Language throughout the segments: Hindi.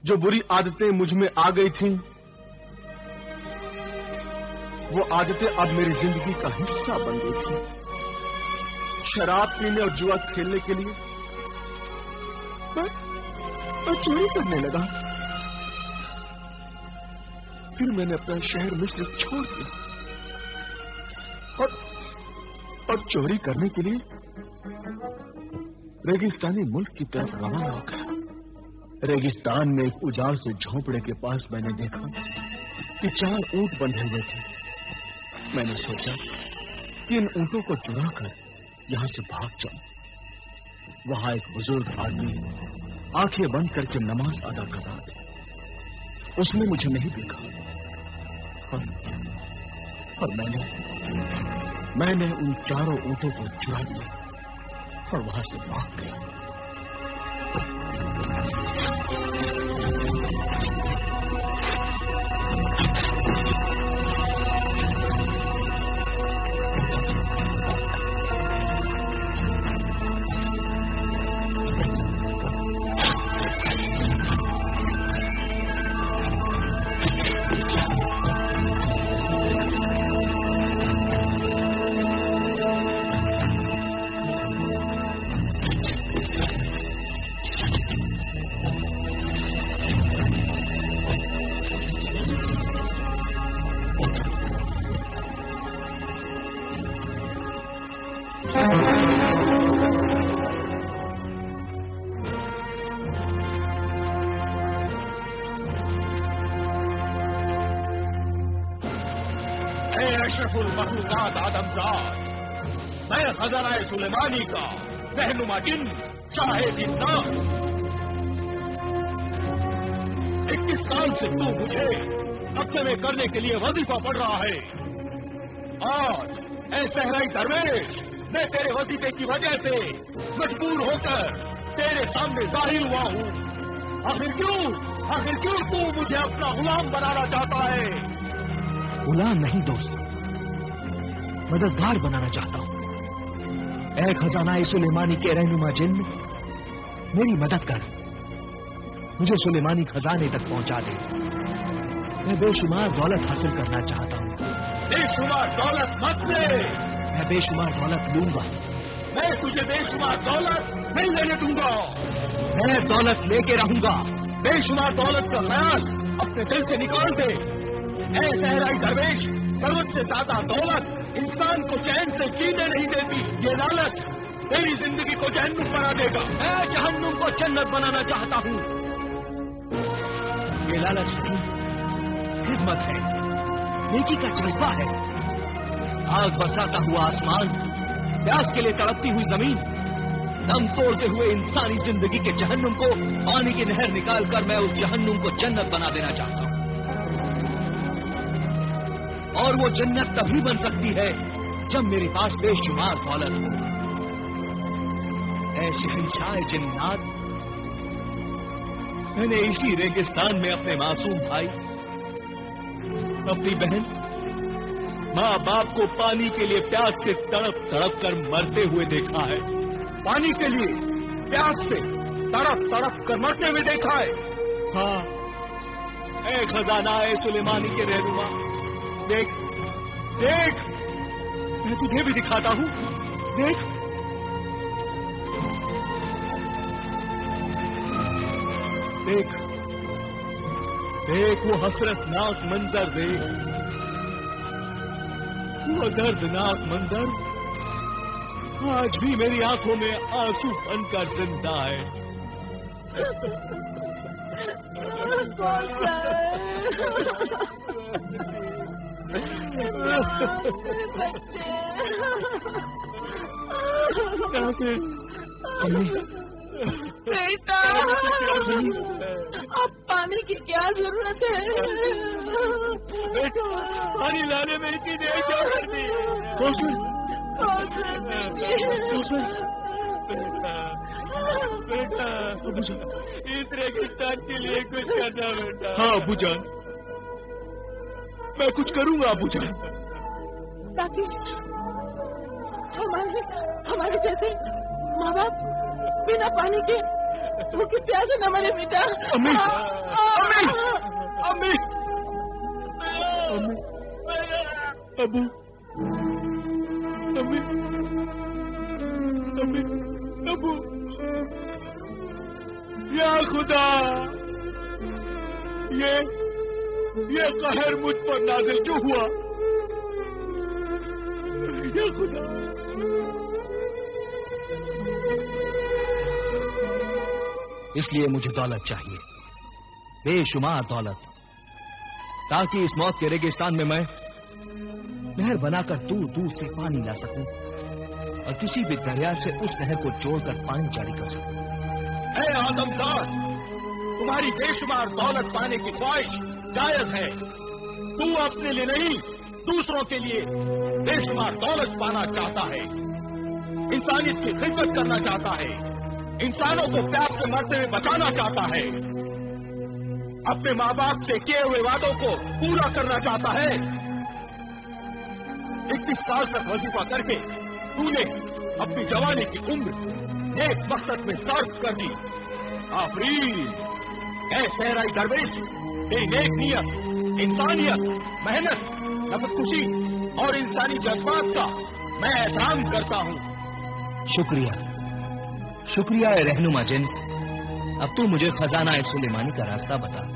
जो बुरी आदतें मुझ में आ गई थीं, वो आदतें अब मेरी जिंदगी का हिस्सा बन गई थी। शराब पीने और जुआ खेलने के लिए मैं चोरी करने लगा। फिर मैंने अपना शहर मिस्र छोड़ दिया और चोरी करने के लिए रेगिस्तानी मुल्क की तरफ रवाना हो गया। रेगिस्तान में एक उजाड़ से झोंपड़े के पास मैंने देखा कि 4 ऊंट बंधे हुए थे। मैंने सोचा कि इन ऊंटों को चुराकर यहां से भाग जाऊं। वहां एक बुजुर्ग आदमी आंखें बंद करके नमाज अदा कर रहा था। उसने मुझे नहीं देखा और मैंने उन 4 ऊंटों को चुरा लिया और वहां से भाग गया। अशरफुल मखलूकात आदमजाद, मैं खजाना-ए सुलेमानी का रहनुमा जिन शाहे जिन्नात। 21 साल से तू मुझे कब्जे में करने के लिए वजीफा पढ़ रहा है। आज ऐ सहराई दरवेश, मैं तेरे वजीफे की वजह से मजबूर होकर तेरे सामने जाहिर हुआ हूँ। आखिर क्यों तू मुझे अपना गुलाम बनाना चाहता है? गुलाम नहीं दोस्त, मददगार बनाना चाहता हूं। ऐ खजाना-ए सुलेमानी के रहनुमा जिन, मेरी मदद कर, मुझे सुलेमानी खजाने तक पहुंचा दे। मैं बेशुमार दौलत हासिल करना चाहता हूं। बेशुमार दौलत मत ले। मैं बेशुमार दौलत लूंगा। मैं तुझे बेशुमार दौलत नहीं लेने दूंगा। मैं दौलत लेके रहूंगा। बेशुमार दौलत का ख्याल अपने दिल से निकाल दे। ऐ सहराई दरवेश, जरूरत से ज्यादा दौलत इंसान को चैन से जीने नहीं देती। ये लालच तेरी जिंदगी को जहन्नुम बना देगा। मैं जहन्नुम को जन्नत बनाना चाहता हूं। ये लालच नहीं, खिदमत है, नेकी का जज्बा है। आग बरसाता हुआ आसमान, प्यास के लिए तड़पती हुई जमीन, दम तोड़ते हुए इंसानी जिंदगी के जहन्नुम को पानी की नहर निकालकर मैं उस जहन्नुम को जन्नत बना देना चाहता हूं। और वो जन्नत तभी बन सकती है जब मेरे पास बेशुमार दौलत हो। ऐ शहंशाह जिन्नात, मैंने इसी रेगिस्तान में अपने मासूम भाई, अपनी बहन, माँ बाप को पानी के लिए प्यास से तड़प तड़प कर मरते हुए देखा है। पानी के लिए प्यास से तड़प तड़प कर मरते हुए देखा है। हाँ, ऐ खजाना-ए सुलेमानी के रहनुमा, देख देख, मैं तुझे भी दिखाता हूं। देख, देख देख, वो हसरतनाक मंजर देख, वो दर्दनाक मंजर आज भी मेरी आंखों में आंसू बनकर जिंदा है। कहाँ से? बेटा, अब पानी की क्या जरूरत है? बेटा, पानी लाने में इतनी देर क्यों कर दी? बेटा, इस रेगिस्तान के लिए कुछ करना बेटा। हाँ अबूजान, मैं कुछ करूंगा अबूजान। ताकि हमारे जैसे माँ बाप बिना पानी के भूखे प्यासे न मरे बेटा। अम्मी, अबू, अम्मी, अम्मी, अबू, या खुदा, ये कहर मुझ पर नाजिल क्यों हुआ? या खुदा, इसलिए मुझे दौलत चाहिए, बेशुमार दौलत, ताकि इस मौत के रेगिस्तान में मैं नहर बनाकर दूर दूर से पानी ला सकूं और किसी भी दरिया से उस नहर को जोड़कर पानी जारी कर सकूं। है आदमजाद, तुम्हारी बेशुमार दौलत पाने की ख्वाहिश जायज है। तू अपने लिए नहीं, दूसरों के लिए बेशुमार दौलत पाना चाहता है, इंसानियत की खिदमत करना चाहता है, इंसानों को प्यास से मरते हुए बचाना चाहता है, अपने माँ बाप से किए हुए वादों को पूरा करना चाहता है। 21 साल तक वजीफा करके तूने अपनी जवानी की उम्र नेक मकसद में सर्फ कर दी। आफरीन, ऐ सहराई दरवेश, तेरी नेक नियत, इंसानियत, मेहनत, नफरतकुशी और इंसानी जज्बात का मैं एहतराम करता हूँ। शुक्रिया, शुक्रिया ए रहनुमा जिन। अब तू मुझे खजाना ए सुलेमानी का रास्ता बता।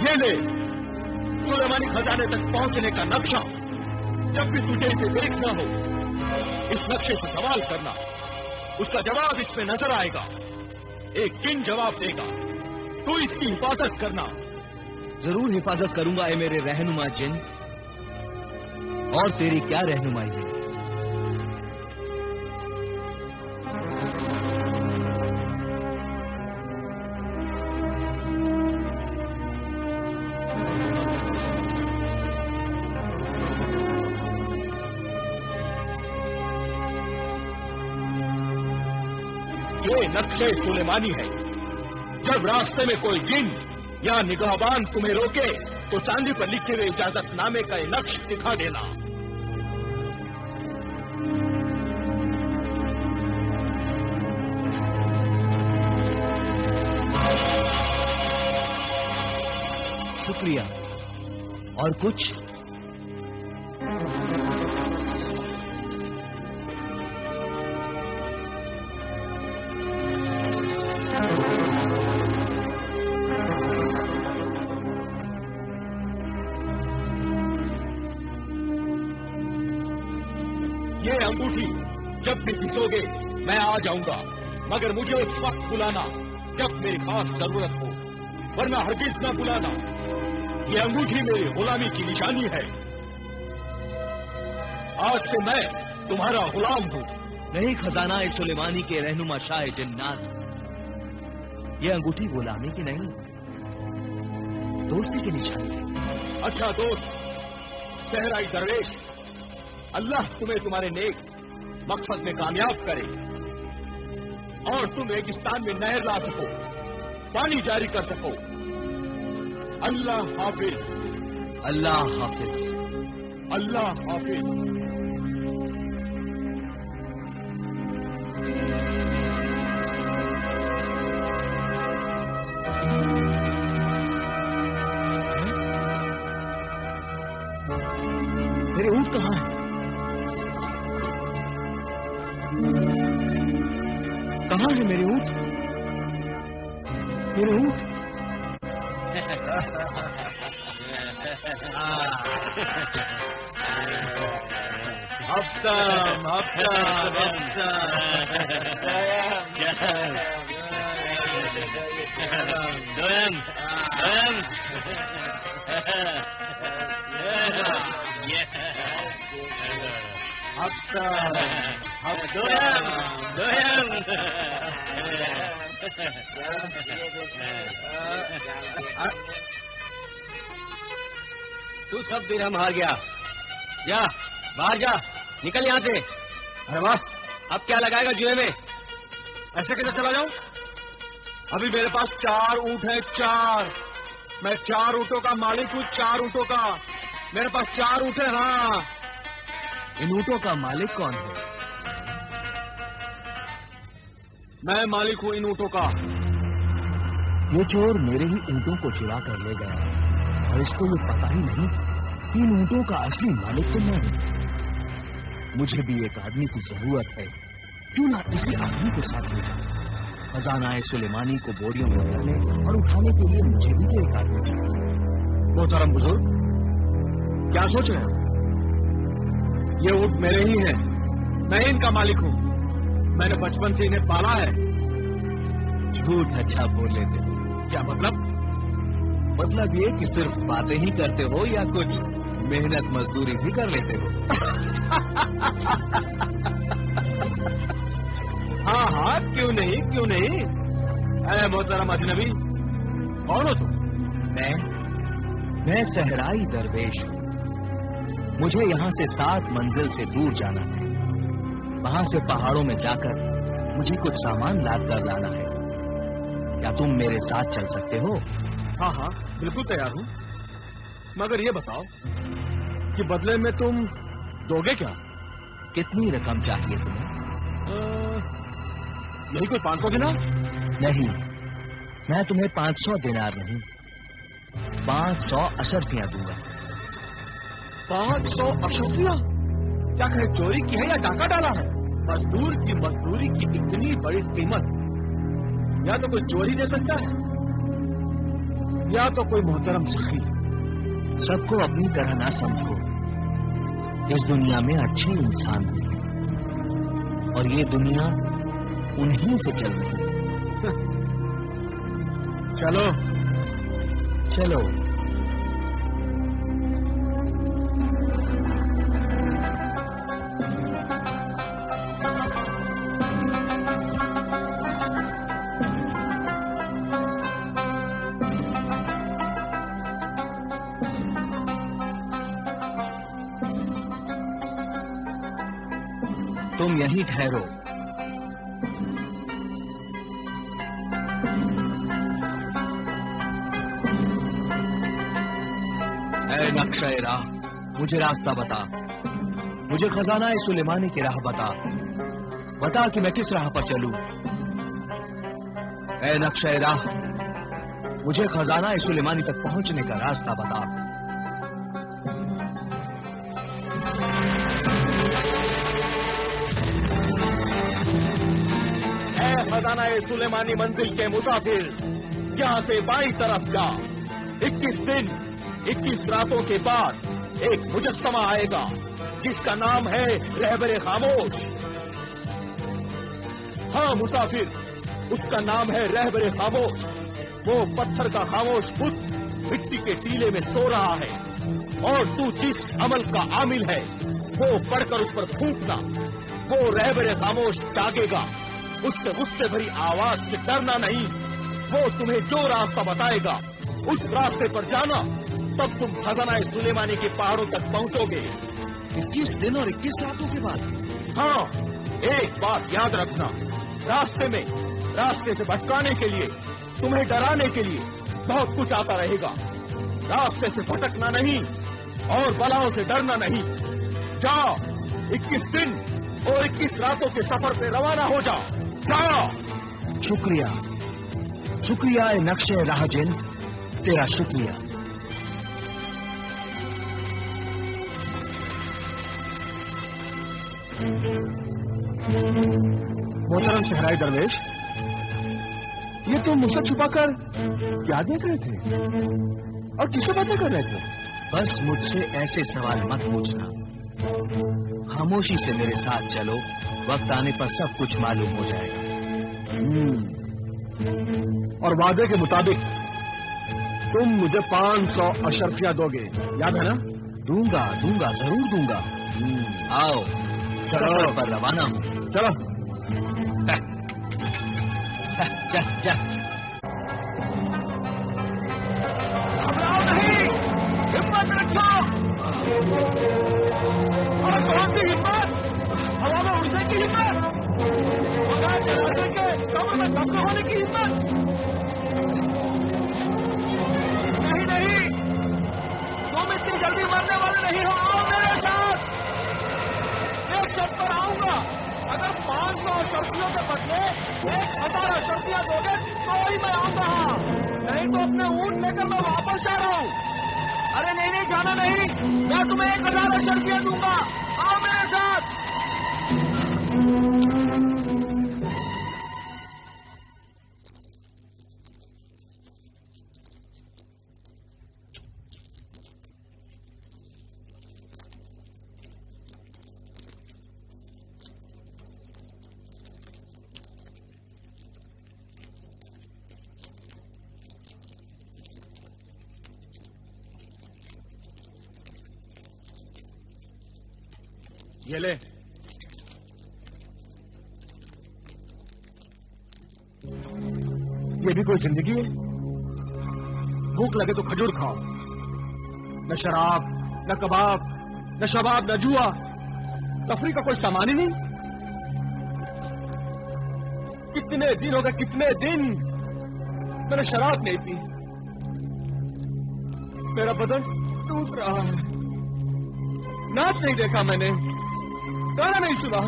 ये ले सुलेमानी खजाने तक पहुंचने का नक्शा। जब भी तुझे इसे देखना हो, इस नक्शे से सवाल करना, उसका जवाब इसमें नजर आएगा। एक जिन जवाब देगा, तू इसकी हिफाजत करना। जरूर हिफाजत करूंगा ए मेरे रहनुमा जिन। और तेरी क्या रहनुमाई है? ये नक्शे सुलेमानी है। जब रास्ते में कोई जिन या निगाहबान तुम्हें रोके तो चांदी पर लिखे हुए इजाजतनामे का ये नक्श दिखा देना। शुक्रिया। और कुछ? ये अंगूठी जब भी घिसोगे मैं आ जाऊंगा, मगर मुझे उस वक्त बुलाना जब मेरी खास जरूरत हो, वरना हरगिज न बुलाना। ये अंगूठी मेरी गुलामी की निशानी है। आज से मैं तुम्हारा गुलाम हूँ। नहीं खजाना ए सुलेमानी के रहनुमा शाह जिन्नात, ये अंगूठी गुलामी की नहीं, दोस्ती की निशानी है। अच्छा दोस्त सहराई दरवेश, अल्लाह तुम्हें तुम्हारे नेक मकसद में कामयाब करे और तुम रेगिस्तान में नहर ला सको, पानी जारी कर सको। अल्लाह हाफिज। अल्लाह हाफिज। अल्लाह हाफिज। मेरे ऊंट कहाँ है? कहाँ है मेरे ऊंट? मेरे ऊंट? हफ्तम हफ्तम दोयम दोयम तू सब दिरहम हार गया। जा बाहर जा, निकल यहाँ से। अरे वाह, अब क्या लगाएगा जुए में? ऐसे कैसे चला जाऊं? अभी मेरे पास 4 ऊंट है, 4। मैं 4 ऊंटों का मालिक हूं, 4 ऊंटों का। मेरे पास 4 ऊंट है। हाँ, इन ऊंटों का मालिक कौन है? मैं मालिक हूं इन ऊंटों का। ये चोर मेरे ही ऊंटों को चुरा कर ले गया और इसको ये पता ही नहीं कि इन ऊंटों का असली मालिक तो मैं हूं। मुझे भी एक आदमी की जरूरत है, क्यों ना इसी आदमी को साथ ले जाऊं। खजाना सुलेमानी को बोरियों में भरने और उठाने के लिए मुझे भी तो एक आदमी चाहिए। मोहतरम बुजुर्ग, क्या सोच रहे हो? ये ऊंट मेरे ही हैं, मैं इनका मालिक हूं। मैंने बचपन से इन्हें पाला है। झूठ अच्छा बोल लेते हो। क्या मतलब? मतलब ये कि सिर्फ बातें ही करते हो या कुछ मेहनत मजदूरी भी कर लेते हो? हाँ हाँ, क्यों नहीं, क्यों नहीं। अरे मोहतरम अजनबी, कौन हो तुम? मैं सहराई दरवेश हूं। मुझे यहां से 7 मंजिल से दूर जाना है। वहां से पहाड़ों में जाकर मुझे कुछ सामान लाद कर लाना है। क्या तुम मेरे साथ चल सकते हो? हाँ हाँ, बिल्कुल तैयार हूं। मगर ये बताओ कि बदले में तुम दोगे क्या? कितनी रकम चाहिए तुम्हें? यही कोई 500 दिनार? नहीं, मैं तुम्हें 500 दिनार नहीं, 500 अशर्फियां दूंगा। 500 अशर्फियां? क्या कहे, चोरी की है या डाका डाला है? मजदूर की मजदूरी की इतनी बड़ी कीमत या तो कोई चोरी दे सकता है या तो कोई मोहतरम सखी। सबको अपनी तरह ना समझो। इस दुनिया में अच्छे इंसान भी हैं और ये दुनिया उन्हीं से चल रही है। चलो चलो। तुम यहीं ठहरो। ऐ नक्शे राह, मुझे रास्ता बता। मुझे खजाना सुलेमानी की राह बता। बता कि मैं किस राह पर चलूं। ऐ नक्शे राह, मुझे खजाना सुलेमानी तक पहुंचने का रास्ता बता। खजाना सुलेमानी मंजिल के मुसाफिर, यहाँ से बाईं तरफ जा। 21 दिन 21 रातों के बाद एक मुजस्समा आएगा जिसका नाम है रहबरे खामोश। हाँ मुसाफिर, उसका नाम है रहबरे खामोश। वो पत्थर का खामोश बुत मिट्टी के टीले में सो रहा है और तू जिस अमल का आमिल है वो पढ़कर उस पर फूंकना। वो रहबरे खामोश जागेगा। उसके गुस्से भरी आवाज से डरना नहीं। वो तुम्हें जो रास्ता बताएगा उस रास्ते पर जाना, तब तुम खजाना सुलेमानी के पहाड़ों तक पहुंचोगे। 21 दिन और 21 रातों के बाद? हाँ, एक बात याद रखना, रास्ते से भटकाने के लिए, तुम्हें डराने के लिए बहुत कुछ आता रहेगा। रास्ते से भटकना नहीं और बलाओं से डरना नहीं। जा, 21 दिन और 21 रातों के सफर पे रवाना हो जा। शुक्रिया, शुक्रिया ए नक्शे राहजिन, तेरा शुक्रिया। मोहतरम सहराई दरवेश, ये तुम मुझसे छुपाकर क्या देख रहे थे और किससे बातें कर रहे थे? बस मुझसे ऐसे सवाल मत पूछना। खामोशी से मेरे साथ चलो, वक्त आने पर सब कुछ मालूम हो जाएगा। और वादे के मुताबिक तुम मुझे 500 अशर्फियां दोगे, याद है ना? दूंगा, जरूर दूंगा। आओ, सफर पर रवाना हूं। चलो। चल। घबराओ नहीं, हिम्मत रखो। और कौन सी हिम्मत? हवा में उड़ने की हिम्मत, बगैर जनाजे के कब्र में दफन होने की हिम्मत। नहीं नहीं, तुम इतनी जल्दी मरने वाले नहीं हो, आओ मेरे साथ। एक शर्त पर आऊंगा, अगर 500 अशर्फियों के बदले 1000 अशर्फियां दोगे तो ही मैं आऊंगा, नहीं तो अपने ऊंट लेकर मैं वापस आ रहा हूं। अरे नहीं नहीं, जाना नहीं, मैं तुम्हें 1000 अशर्फियां दूंगा, आओ मेरे साथ। ये ले, ये भी कोई जिंदगी है? भूख लगे तो खजूर खाओ, न शराब, न कबाब, न शबाब, न जुआ, तफरी का कोई सामान ही नहीं। कितने दिन हो गए, कितने दिन मैंने शराब नहीं पी, मेरा बदन टूट रहा है, नाच नहीं देखा मैंने, गाना नहीं सुना,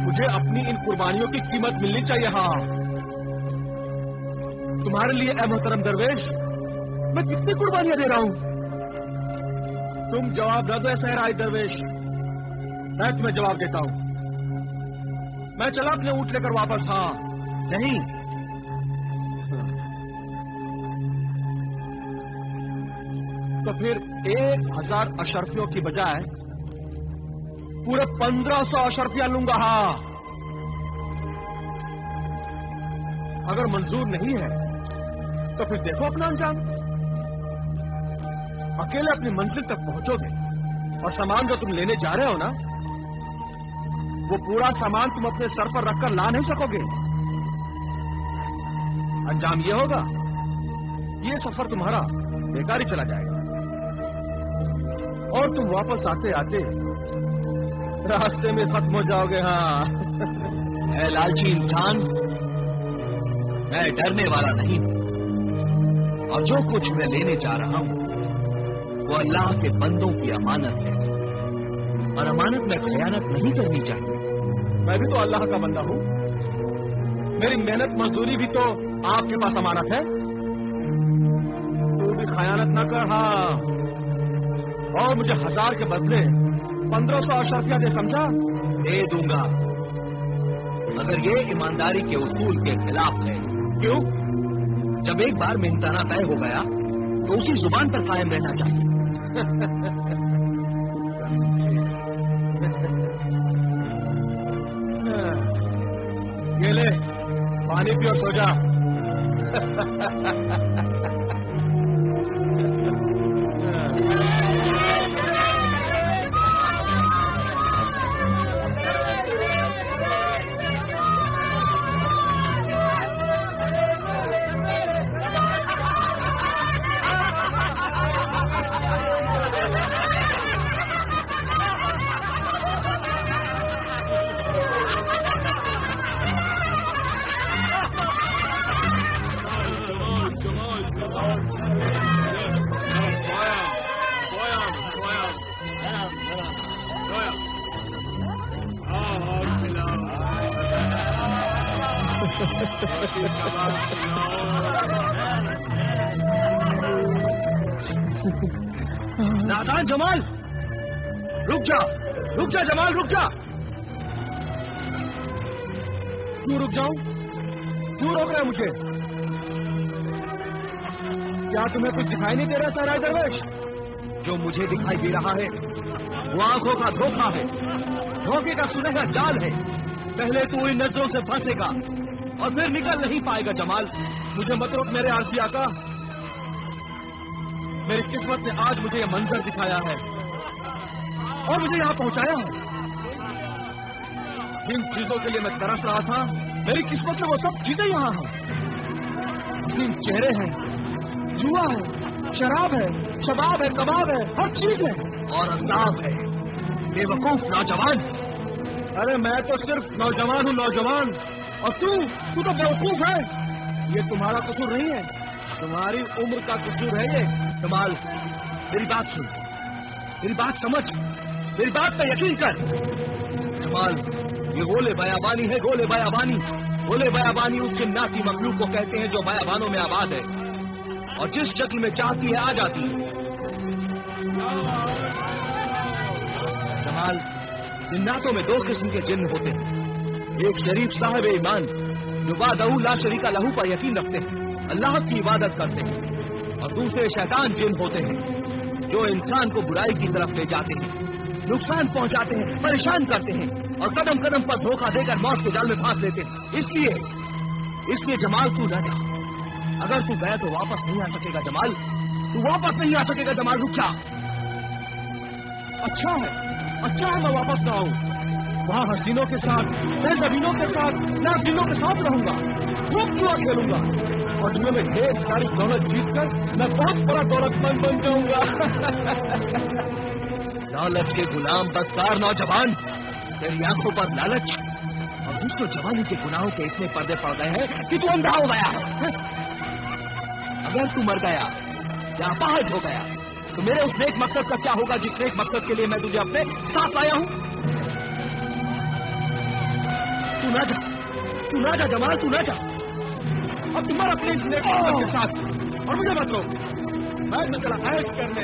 मुझे अपनी इन कुर्बानियों की कीमत मिलनी चाहिए। हाँ, तुम्हारे लिए ऐ मोहतरम दरवेश, मैं कितनी कुर्बानियां दे रहा हूं। तुम जवाब न दो सहराई दरवेश, मैं तुम्हें जवाब देता हूं। मैं चला अपने ऊंट लेकर वापस। हाँ नहीं, तो फिर 1000 अशर्फियों की बजाय पूरे 1500 अशर्फियां लूंगा। हाँ, अगर मंजूर नहीं है तो फिर देखो अपना अंजाम। अकेले अपनी मंजिल तक पहुंचोगे और सामान जो तुम लेने जा रहे हो ना, वो पूरा सामान तुम अपने सर पर रखकर ला नहीं सकोगे। अंजाम ये होगा, ये सफर तुम्हारा बेकार ही चला जाएगा और तुम वापस आते आते रास्ते में खत्म हो जाओगे। हाँ, ऐ लालची इंसान, मैं डरने वाला नहीं हूं और जो कुछ मैं लेने जा रहा हूं वो अल्लाह के बंदों की अमानत है और अमानत में खयानत नहीं करनी चाहिए। मैं भी तो अल्लाह का बंदा हूं, मेरी मेहनत मजदूरी भी तो आपके पास अमानत है। तू भी खयानत न कर। हाँ, और मुझे 1000 के बदले 1500 अशर्फियां दे, समझा? दे दूंगा, मगर ये ईमानदारी के उसूल के खिलाफ है। क्यों? जब एक बार मेहनताना तय हो गया तो उसी जुबान पर कायम रहना चाहिए। ये ले, पानी पी और सो जा। नादान जमाल, रुक जा, रुक जा जमाल, रुक जा। क्यों रुक जाऊं? क्यों रोक रहा है मुझे? क्या तुम्हें कुछ दिखाई नहीं दे रहा सहराई दरवेश? जो मुझे दिखाई दे रहा है वो आंखों का धोखा है, धोखे का सुनहरा जाल है। पहले तू इन नजरों से फंसेगा और फिर निकल नहीं पाएगा। जमाल, मुझे मत रोक मेरे आरसी आका। मेरी किस्मत ने आज मुझे यह मंजर दिखाया है और मुझे यहां पहुंचाया है। जिन चीजों के लिए मैं तरस रहा था, मेरी किस्मत से वो सब चीजें यहां हैं। हसीन चेहरे हैं, जुआ है, शराब है, शबाब है, कबाब है, हर चीज है। और अजाब है। बेवकूफ नौजवान। अरे मैं तो सिर्फ नौजवान हूँ, नौजवान। और तू तो बेवकूफ है। ये तुम्हारा कसूर नहीं है, तुम्हारी उम्र का कसूर है ये। कमाल, मेरी बात सुन, मेरी बात समझ, मेरी बात पे यकीन कर। कमाल, ये गोले बयाबानी है, गोले बयाबानी। गोले बयाबानी उस जिन्नाती मखलूक को कहते हैं जो बयाबानों में आबाद है और जिस शक्ल में चाहती है आ जाती है। कमाल, जिन्नातों में दो किस्म के जिन्न होते हैं। एक शरीफ साहिब ईमान जो वादहू ला शरीका लहू पर यकीन रखते हैं, अल्लाह की इबादत करते हैं। और दूसरे शैतान जिन्न होते हैं जो इंसान को बुराई की तरफ ले जाते हैं, नुकसान पहुंचाते हैं, परेशान करते हैं और कदम कदम पर धोखा देकर मौत के जाल में फांस लेते हैं। इसलिए जमाल तू न जा। अगर तू गया तो वापस नहीं आ सकेगा जमाल, तू वापस नहीं आ सकेगा जमाल, रुक जा। अच्छा है मैं वापस ना आऊं। वहाँ हसीनों के साथ, मैं जमीनों के साथ, नाज़रीनों के साथ रहूंगा, खूब जुआ खेलूंगा और जुए में ढेर सारी दौलत जीतकर मैं बहुत बड़ा दौलतमंद बन जाऊंगा। लालच के गुलाम बदकार नौजवान, तेरी आंखों पर लालच और दूसरों जवानी के गुनाहों के इतने पर्दे पड़ गए हैं कि तू अंधा हो गया है। अगर तू मर गया या अपाहज हो गया तो मेरे उस नेक मकसद का क्या होगा जिस नेक मकसद के लिए मैं तुझे अपने साथ लाया हूं। तू ना जा जमाल, तू ना जा। अब तुम्हारा अपने इस नेक मकसद के साथ और मुझे मत रोक, मैं तो चला ऐश करने।